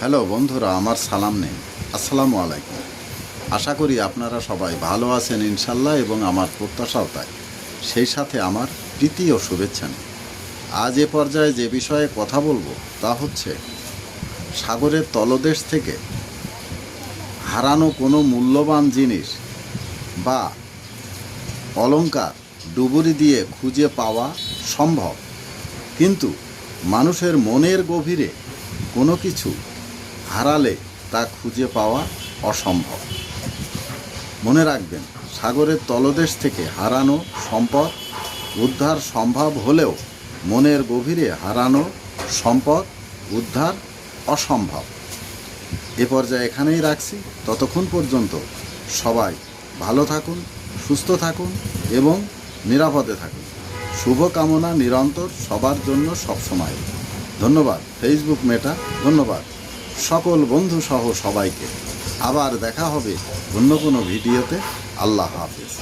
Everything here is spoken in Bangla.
হ্যালো বন্ধুরা, আমার সালাম নেন। আসসালামু আলাইকুম। আশা করি আপনারা সবাই ভালো আছেন ইনশাল্লাহ, এবং আমার প্রত্যাশাও তাই। সেই সাথে আমার প্রীতি ও শুভেচ্ছা নেই। আজ এ পর্যায়ে যে বিষয়ে কথা বলবো তা হচ্ছে সাগরের তলদেশ থেকে হারানো কোনো মূল্যবান জিনিস বা অলংকার ডুবুরি দিয়ে খুঁজে পাওয়া সম্ভব, কিন্তু মানুষের মনের গভীরে কোনো কিছু হারালে তা খুঁজে পাওয়া অসম্ভব। মনে রাখবেন, সাগরের তলদেশ থেকে হারানো সম্পদ উদ্ধার সম্ভব হলেও মনের গভীরে হারানো সম্পদ উদ্ধার অসম্ভব। এ পর্যায়ে এখানেই রাখছি। ততক্ষণ পর্যন্ত সবাই ভালো থাকুন, সুস্থ থাকুন এবং নিরাপদে থাকুন। শুভকামনা নিরন্তর সবার জন্য সবসময়। ধন্যবাদ ফেসবুক মেটা, ধন্যবাদ সকল বন্ধু সহ সবাইকে। আবার দেখা হবে অন্য কোনো ভিডিওতে। আল্লাহ হাফেজ।